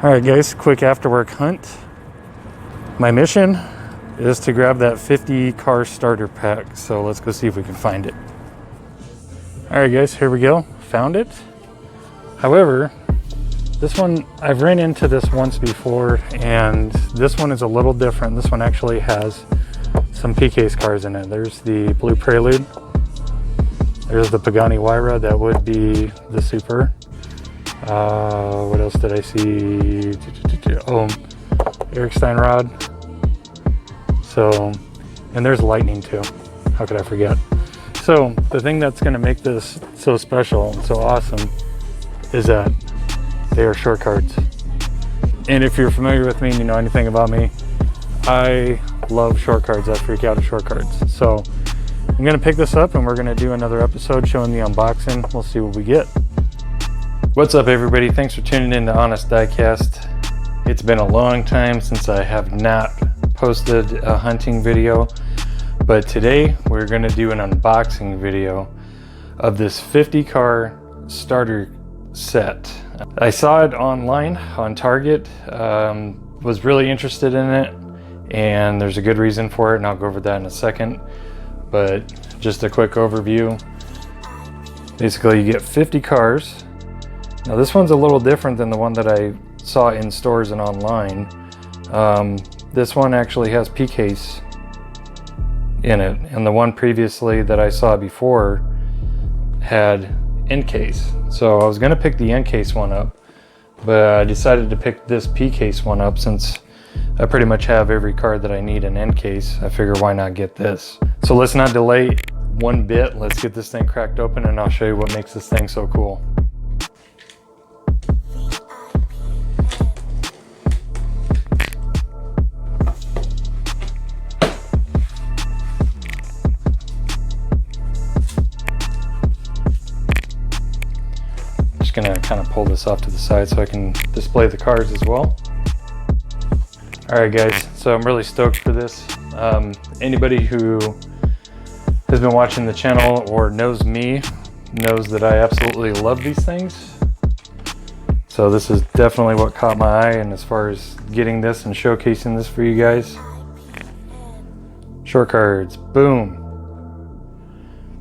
Alright guys, quick after work hunt. My mission is to grab that 50 car starter pack, so let's go see if we can find it. Alright guys, here we go. Found it. However, this one, I've ran into this once before, and this one is a little different. This one actually has some P-Case cars in it. There's the Blue Prelude. There's the Pagani Huayra, that would be the Super. What else did I see? Oh, Eric Steinrod. So, and there's Lightning too. How could I forget? So the thing that's going to make this so special and so awesome is that they are short cards. And if you're familiar with me and you know anything about me, I love short cards. I freak out at short cards. So I'm going to pick this up and we're going to do another episode showing the unboxing. We'll see what we get. What's up everybody? Thanks for tuning in to Honest Diecast. It's been a long time since I have not posted a hunting video, but today we're going to do an unboxing video of this 50 car starter set. I saw it online on Target, was really interested in it, and there's a good reason for it, and I'll go over that in a second. But just a quick overview. Basically you get 50 cars. Now this one's a little different than the one that I saw in stores and online. This one actually has P-Case in it, and the one previously that I saw before had N-Case. So I was going to pick the N-Case one up, but I decided to pick this P-Case one up since I pretty much have every card that I need in N-Case. I figure why not get this. So let's not delay one bit. Let's get this thing cracked open and I'll show you what makes this thing so cool. Gonna kind of pull this off to the side so I can display the cards as well. Alright guys, so I'm really stoked for this. Anybody who has been watching the channel or knows me knows that I absolutely love these things. So this is definitely what caught my eye, and as far as getting this and showcasing this for you guys. Short cards, boom.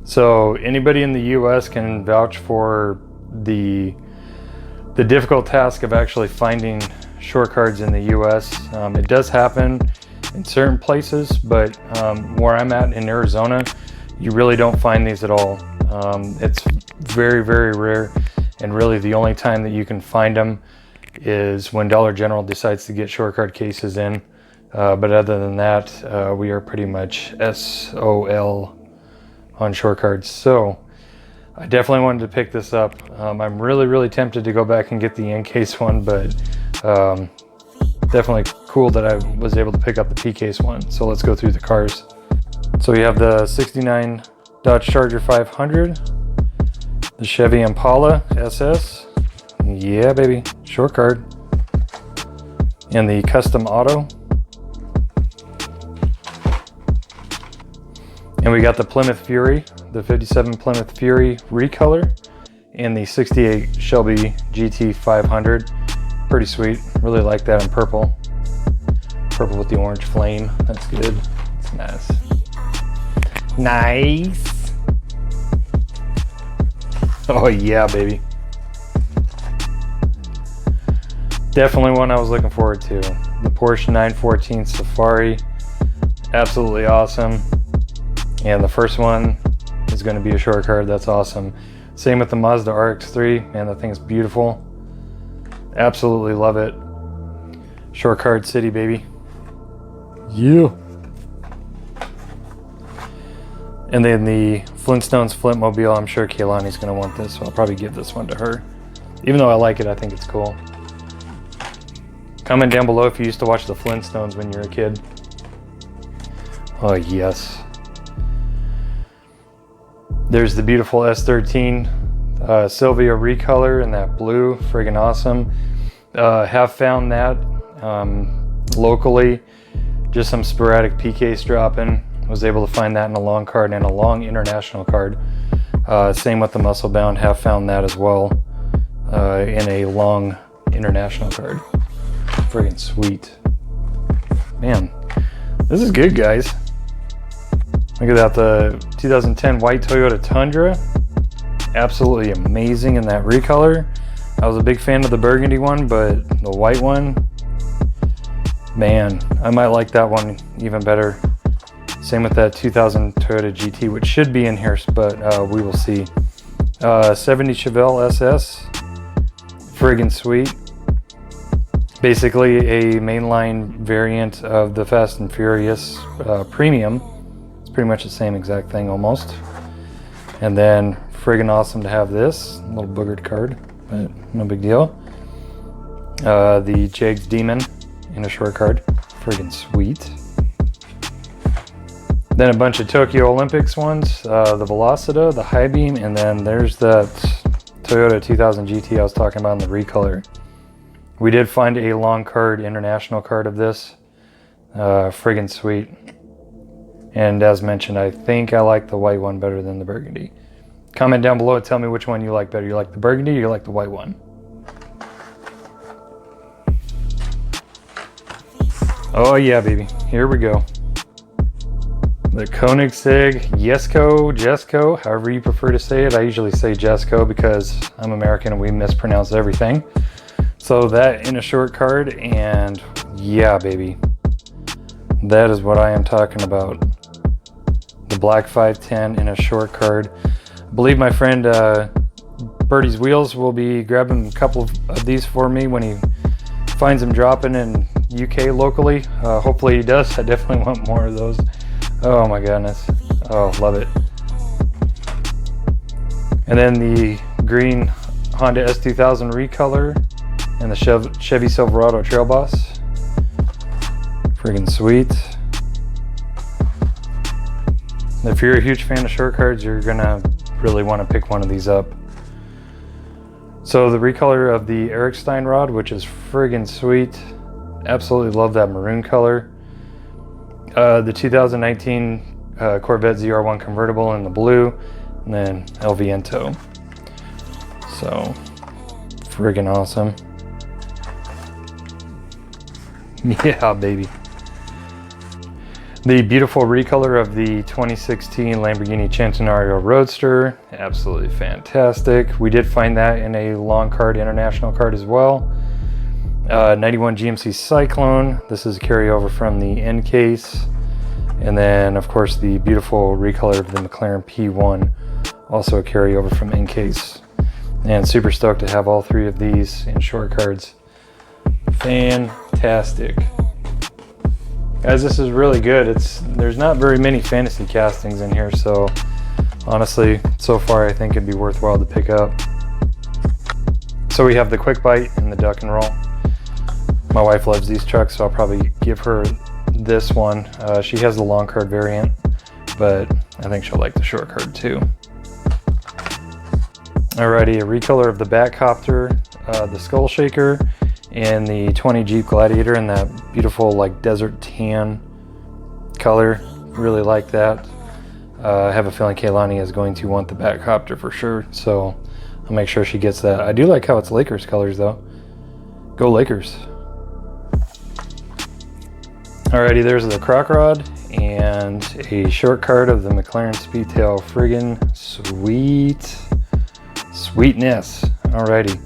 So anybody in the US can vouch for the difficult task of actually finding short cards in the US. It does happen in certain places, but where I'm at in Arizona, you really don't find these at all. It's very, very rare, and really the only time that you can find them is when Dollar General decides to get short card cases in. But other than that, we are pretty much SOL on short cards. So I definitely wanted to pick this up. I'm really tempted to go back and get the N-Case one, but definitely cool that I was able to pick up the P-Case one. So let's go through the cars. So we have the 69 Dodge Charger 500, the Chevy Impala SS, yeah baby, short card, and the Custom Auto. And we got the Plymouth Fury, the 57 Plymouth Fury recolor, and the 68 Shelby GT 500. Pretty sweet. Really like that in purple. Purple with the orange flame. That's good. It's nice. Nice. Oh yeah, baby. Definitely one I was looking forward to. The Porsche 914 Safari. Absolutely awesome. And the first one is going to be a short card. That's awesome. Same with the Mazda RX-3. Man, that thing's beautiful. Absolutely love it. Short card city, baby. Yeah. And then the Flintstones Flintmobile. I'm sure Kaylani's going to want this, so I'll probably give this one to her. Even though I like it, I think it's cool. Comment down below if you used to watch the Flintstones when you were a kid. Oh, yes. There's the beautiful S13 Sylvia recolor in that blue, friggin' awesome. Have found that locally, just some sporadic P-Case dropping. Was able to find that in a long card and a long international card. Same with the Muscle Bound, have found that as well in a long international card. Friggin' sweet. Man, this is good, guys. Look at that, the 2010 white Toyota Tundra. Absolutely amazing in that recolor. I was a big fan of the burgundy one, but the white one, man, I might like that one even better. Same with that 2000 Toyota GT, which should be in here, but we will see. 70 Chevelle SS, friggin' sweet. Basically a mainline variant of the Fast and Furious Premium. It's pretty much the same exact thing almost. And then friggin' awesome to have this little boogered card, but no big deal. The Jags Demon in a short card, friggin' sweet. Then a bunch of Tokyo Olympics ones, the Velocita, the High Beam, and then there's that Toyota 2000 GT I was talking about in the recolor. We did find a long card, international card of this, friggin' sweet. And as mentioned, I think I like the white one better than the burgundy. Comment down below and tell me which one you like better. You like the burgundy or you like the white one? Oh yeah, baby, here we go. The Koenigsegg Jesco, however you prefer to say it. I usually say Jesco because I'm American and we mispronounce everything. So that in a short card, and yeah, baby, that is what I am talking about. The black 510 in a short card. I believe my friend Berties Wheels will be grabbing a couple of these for me when he finds them dropping in UK locally. Hopefully he does. I definitely want more of those. Oh my goodness. Oh, love it. And then the green Honda S2000 recolor and the Chevy Silverado Trail Boss. Friggin' sweet. If you're a huge fan of short cards, you're gonna really want to pick one of these up. So the recolor of the Erikstein rod, which is friggin' sweet. Absolutely love that maroon color. The 2019 Corvette ZR1 convertible in the blue, and then El Viento. So, friggin' awesome. Yeah, baby. The beautiful recolor of the 2016 Lamborghini Centenario Roadster, absolutely fantastic. We did find that in a long card, international card as well. 91 GMC Cyclone, this is a carryover from the end case. And then of course the beautiful recolor of the McLaren P1, also a carryover from end case. And super stoked to have all three of these in short cards. Fantastic. Guys, this is really good. There's not very many fantasy castings in here, so honestly, so far I think it'd be worthwhile to pick up. So we have the Quick Bite and the Duck and Roll. My wife loves these trucks, so I'll probably give her this one. She has the long card variant, but I think she'll like the short card too. Alrighty, a recolor of the Batcopter, the Skull Shaker, and the 20 Jeep Gladiator in that beautiful like desert tan color. Really like that. I have a feeling Kaylani is going to want the Batcopter for sure, so I'll make sure she gets that. I do like how it's Lakers colors though. Go Lakers. Alrighty, there's the Croc Rod and a short card of the McLaren Speedtail. Friggin' sweet. Sweetness. Alrighty.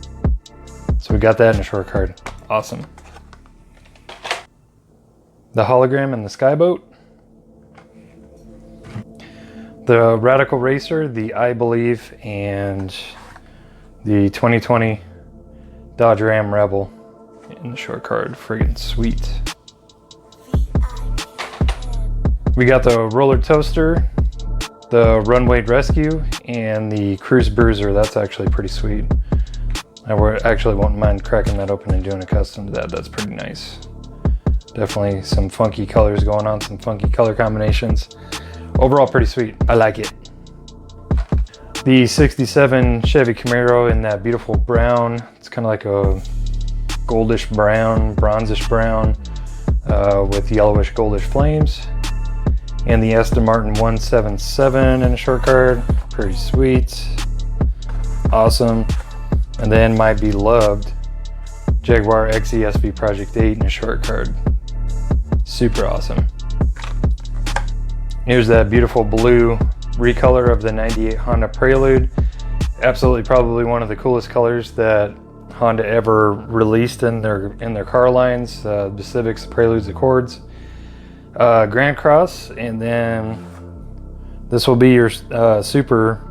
So we got that in a short card. Awesome. The hologram and the Skyboat. The Radical Racer, the I Believe, and the 2020 Dodge Ram Rebel in the short card. Friggin' sweet. We got the Roller Toaster, the Runway Rescue, and the Cruise Bruiser. That's actually pretty sweet. I actually won't mind cracking that open and doing a custom to that. That's pretty nice. Definitely some funky colors going on, some funky color combinations. Overall, pretty sweet. I like it. The 67 Chevy Camaro in that beautiful brown. It's kind of like a goldish brown, bronzish brown with yellowish goldish flames. And the Aston Martin 177 in a short card. Pretty sweet. Awesome. And then my beloved Jaguar XESV Project 8 and a short card. Super awesome. Here's that beautiful blue recolor of the 98 Honda Prelude. Absolutely probably one of the coolest colors that Honda ever released in their car lines. The Civics, the Preludes, Accords, Grand Cross, and then this will be your Super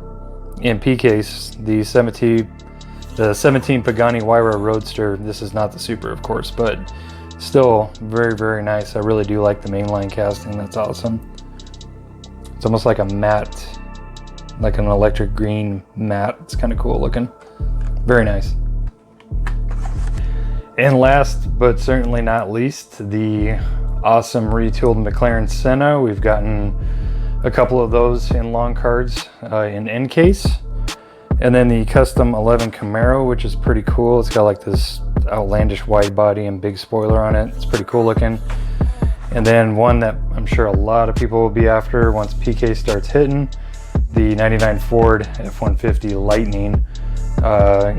in P case, the 17 Pagani Huayra Roadster. This is not the Super, of course, but still very, very nice. I really do like the mainline casting. That's awesome. It's almost like a matte, like an electric green matte. It's kind of cool looking. Very nice. And last but certainly not least, the awesome retooled McLaren Senna. We've gotten a couple of those in long cards in end case. And then the custom 11 Camaro, which is pretty cool. It's got like this outlandish wide body and big spoiler on it. It's pretty cool looking. And then one that I'm sure a lot of people will be after once PK starts hitting, the 99 Ford F-150 Lightning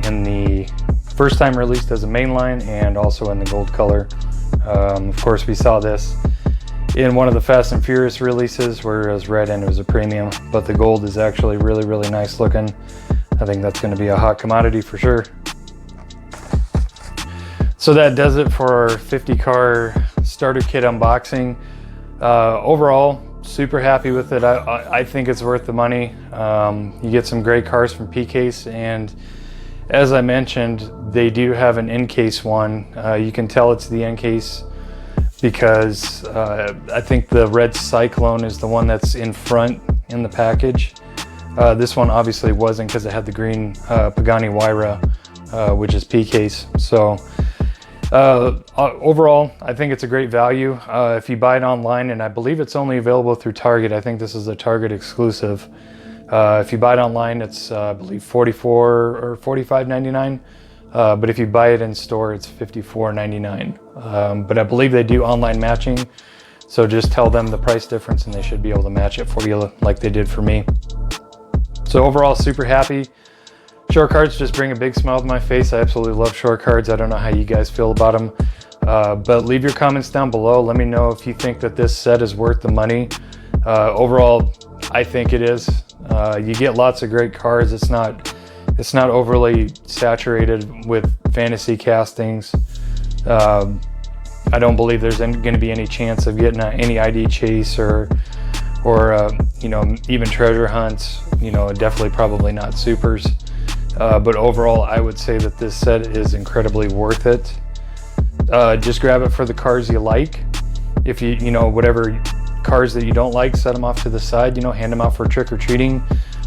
in the first time released as a mainline and also in the gold color. Of course, we saw this in one of the Fast and Furious releases where it was red and it was a premium, but the gold is actually really, really nice looking. I think that's going to be a hot commodity for sure. So that does it for our 50 car starter kit unboxing. Overall, super happy with it. I think it's worth the money. You get some great cars from P-Case, and as I mentioned, they do have an in-case one. You can tell it's the in-case because I think the red Cyclone is the one that's in front in the package. This one obviously wasn't because it had the green Pagani Huayra, which is P-Case. So overall, I think it's a great value. If you buy it online, and I believe it's only available through Target. I think this is a Target exclusive. If you buy it online, it's I believe $44 or $45.99. But if you buy it in store, it's $54.99. But I believe they do online matching. So just tell them the price difference and they should be able to match it for you like they did for me. So overall, super happy. Short cards just bring a big smile to my face. I absolutely love short cards. I don't know how you guys feel about them. But leave your comments down below. Let me know if you think that this set is worth the money. Overall, I think it is. You get lots of great cards. It's not overly saturated with fantasy castings. I don't believe there's going to be any chance of getting any ID chase or you know, even treasure hunts. You know, definitely probably not supers. But overall, I would say that this set is incredibly worth it. Just grab it for the cars you like. If you know, whatever cars that you don't like, set them off to the side, you know, hand them out for trick-or-treating.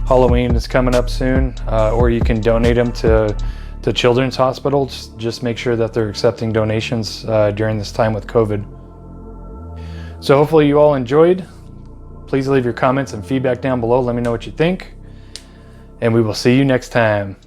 Halloween is coming up soon, or you can donate them to children's hospitals. Just make sure that they're accepting donations during this time with COVID. So hopefully you all enjoyed. Please leave your comments and feedback down below. Let me know what you think, and we will see you next time.